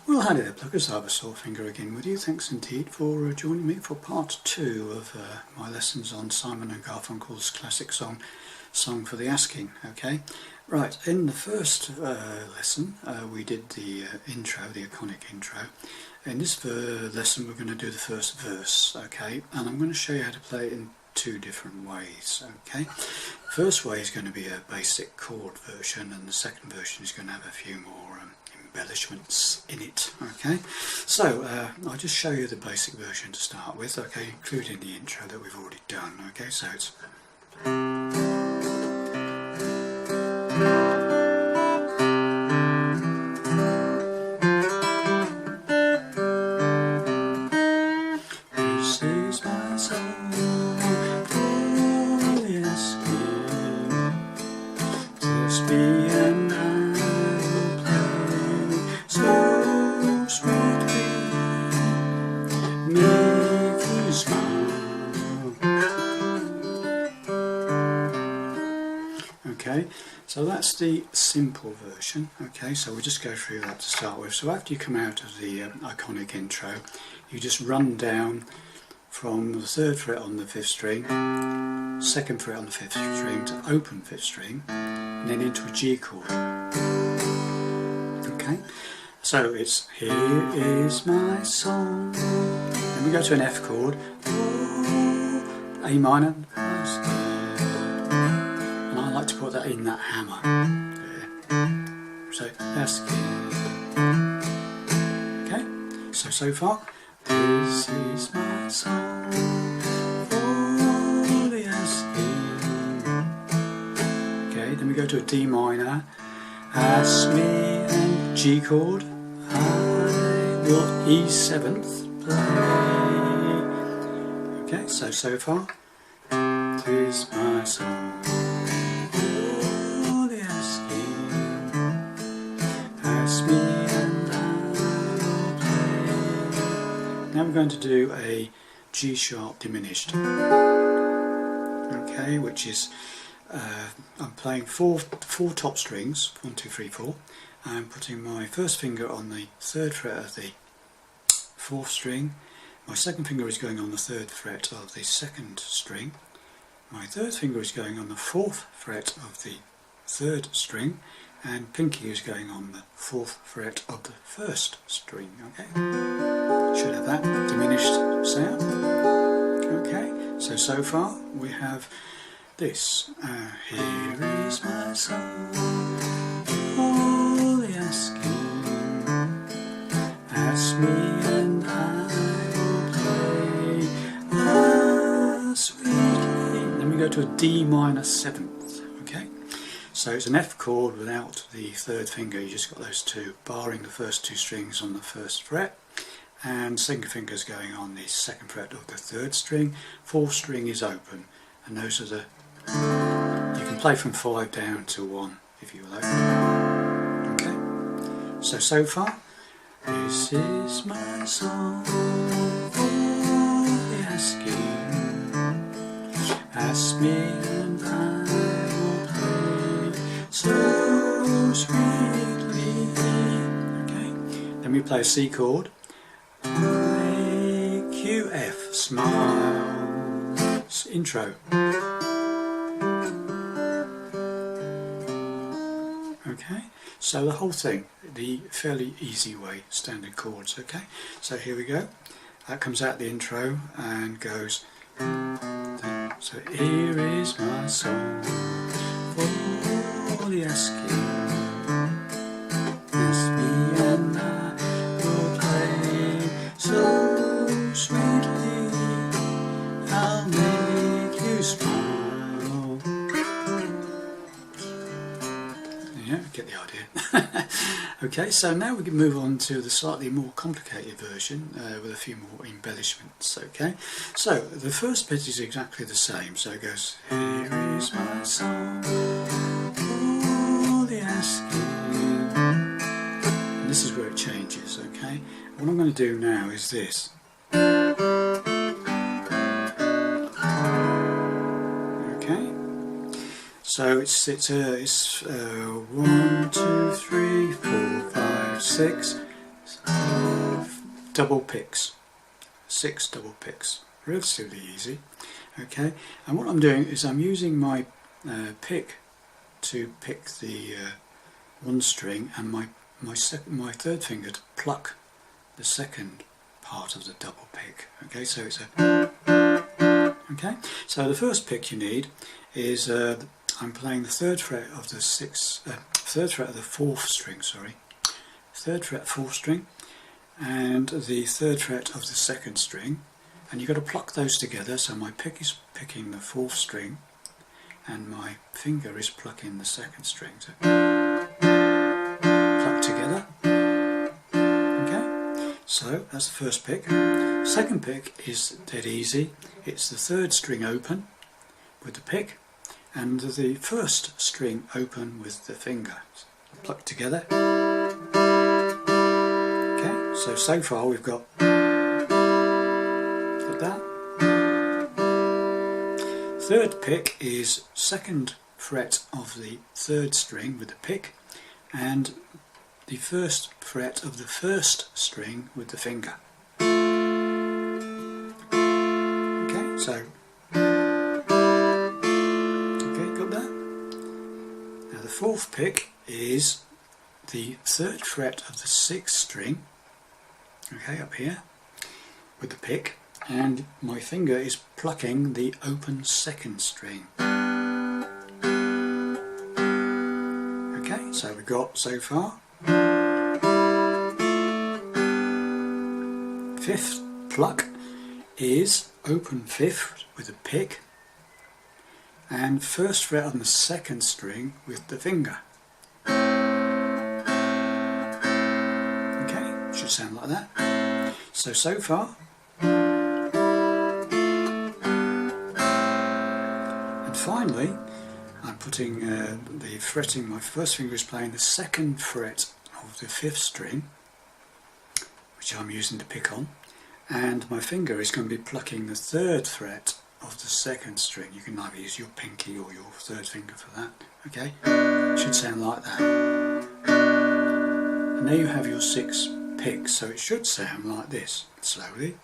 Well, hi there, pluggers. I have a sore finger again with you. Thanks indeed for joining me for part 2 of my lessons on Simon and Garfunkel's classic song, Song for the Asking. Okay, right, in the first lesson we did the intro, the iconic intro. In this lesson we're going to do the first verse, okay, and I'm going to show you how to play it in 2 different ways, okay. First way is going to be a basic chord version, and the second version is going to have a few more embellishments in it, okay. So I'll just show you the basic version to start with, okay, including the intro that we've already done, okay. So it's this is my song, oh yes, just me and I'll play so sweetly, make you smile. Okay, so that's the simple version. Okay, so we'll just go through that to start with. So after you come out of the iconic intro, you just run down from the 3rd fret on the 5th string, 2nd fret on the 5th string to open 5th string, and then into a G chord. Okay, so it's here is my song. Then we go to an F chord, A minor, and I like to put that in that hammer. So that's okay. So far. This is my song for the asking. Okay, then we go to a D minor, ask me and G chord. I will E7th play. Okay, so far. This is my song for the asking. Ask me. Now we're going to do a G sharp diminished, okay, which is I'm playing four top strings, 1, 2, 3, 4. I'm putting my first finger on the 3rd fret of the 4th string. My second finger is going on the 3rd fret of the 2nd string. My 3rd finger is going on the 4th fret of the 3rd string, and pinky is going on the 4th fret of the 1st string. Okay. Should have that diminished sound. Okay, so far we have this. Here is my song for the asking. Ask me and I will play sweetly. Then we go to a D minor 7th. Okay, so it's an F chord without the 3rd finger. You just got those 2, barring the first 2 strings on the 1st fret. And 2nd finger is going on the 2nd fret of the 3rd string, 4th string is open, and those are the, you can play from 5 down to 1 if you like. Okay, so far, this is my song for the asking. Ask me and I will play so sweetly. Okay, then we play a C chord. Make you F smile. It's intro. Okay, so the whole thing, the fairly easy way, standard chords. Okay, so here we go. That comes out the intro and goes. So here is my song for the asking. Ask me and I will play so sweetly, I'll make you smile. Yeah, get the idea. Okay, so now we can move on to the slightly more complicated version with a few more embellishments. Okay, so the first bit is exactly the same. So it goes, here is my song for the asking. And this is where it changes. Okay, what I'm going to do now is this. Okay, so it's 1, 2, 3, 4, 5, 6. double picks, 6 double picks, relatively easy. Okay, and what I'm doing is I'm using my pick to pick the one string, and my third finger to pluck the second part of the double pick. Okay, so it's a okay. So the first pick you need is I'm playing the third fret of the third fret of the fourth string. Sorry, third fret fourth string, and the third fret of the second string, and you've got to pluck those together. So my pick is picking the fourth string, and my finger is plucking the second string. So pluck together. Okay, so that's the first pick. Second pick is dead easy. It's the third string open with the pick, and the first string open with the finger. Pluck together. Okay, so far we've got that. Third pick is second fret of the third string with the pick, and the first fret of the first string with the finger. Okay, so okay, got that. Now the fourth pick is the third fret of the sixth string, okay, up here with the pick, and my finger is plucking the open second string. Okay, so we've got so far fifth pluck is open fifth with a pick, and first fret on the second string with the finger. Okay, should sound like that. So far. And finally, I'm putting the fretting, my first finger is playing the second fret of the fifth string, which I'm using to pick on, and my finger is going to be plucking the third fret of the second string. You can either use your pinky or your third finger for that. Okay, it should sound like that. And there you have your 6 picks, so it should sound like this, slowly.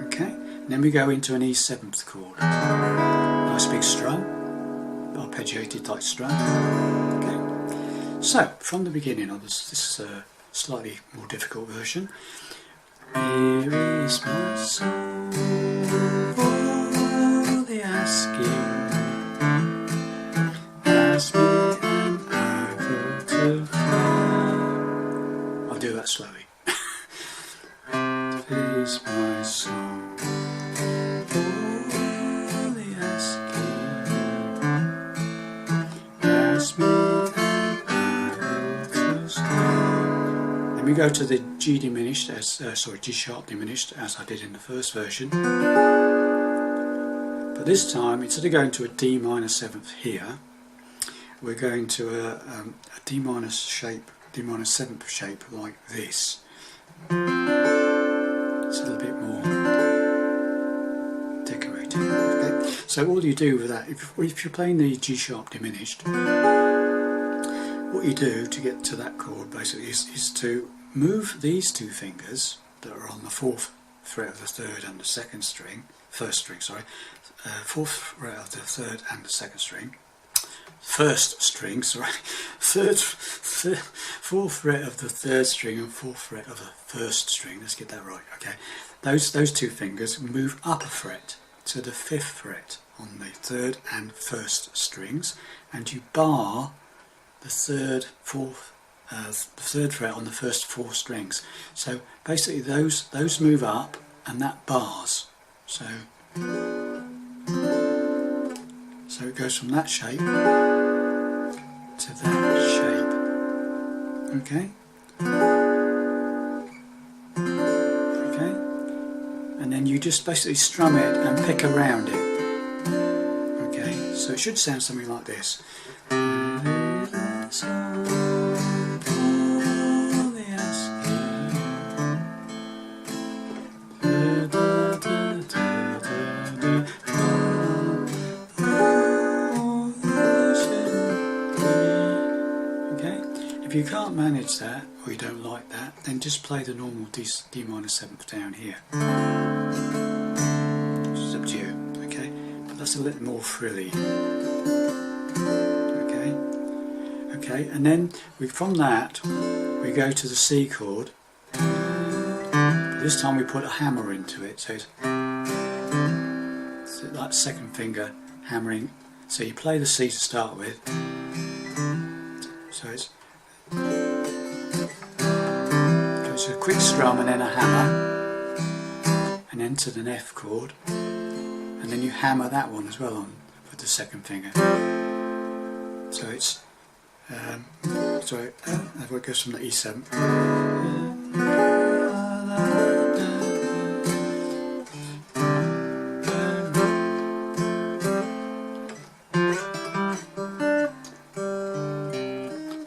Okay, and then we go into an E7th chord. Nice big strum, arpeggiated like strum. Okay, so from the beginning of this slightly more difficult version. Here is my song for the asking. Ask me and I will to find. I'll do that slowly. Here is my song for the asking. Ask me and I will to find. Then we go to the G diminished, G sharp diminished, as I did in the first version. But this time, instead of going to a D minor 7th here, we're going to a D minor shape, D minor 7th shape like this. It's a little bit more decorated. Okay? So all you do with that, if you're playing the G sharp diminished, what you do to get to that chord basically is to move these two fingers that are on the fourth fret of the third and the second string, first string, sorry, fourth fret of the third and the second string, first string, sorry, fourth fret of the third string and fourth fret of the first string. Let's get that right. Okay, those two fingers move up a fret to the fifth fret on the third and first strings, and you bar the third fret on the first 4 strings. So basically those move up and that bars. So it goes from that shape to that shape. Okay? Okay? And then you just basically strum it and pick around it. Okay? So it should sound something like this. If you can't manage that, or you don't like that, then just play the normal D minor 7th down here. It's up to you, okay? But that's a little more frilly. Okay? Okay, and then from that, we go to the C chord. This time we put a hammer into it, so it's like second finger hammering. So you play the C to start with. So it's a quick strum and then a hammer, and then to the F chord, and then you hammer that one as well on with the second finger. So it's it goes from the E7.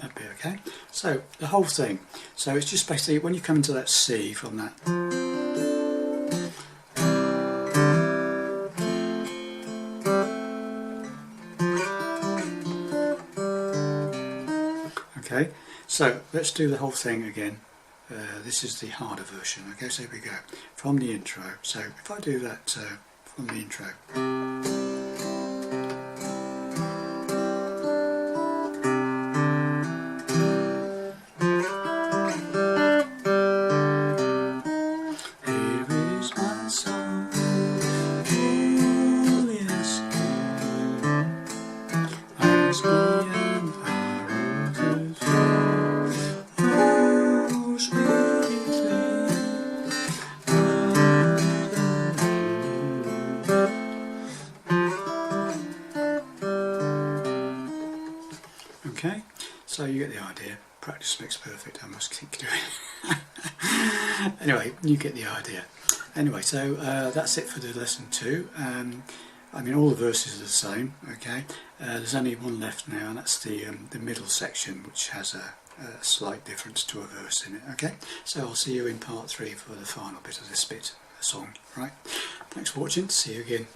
That'd be okay. So the whole thing. So it's just basically when you come into that C from that. Okay, so let's do the whole thing again. This is the harder version. Okay, so here we go. From the intro. So if I do that from the intro. Okay, so you get the idea. Practice makes perfect, I must keep doing it. Anyway, you get the idea. Anyway, so that's it for the lesson 2. I mean, all the verses are the same, okay? There's only one left now, and that's the middle section, which has a slight difference to a verse in it, okay? So I'll see you in part 3 for the final bit of this song, right? Thanks for watching, see you again.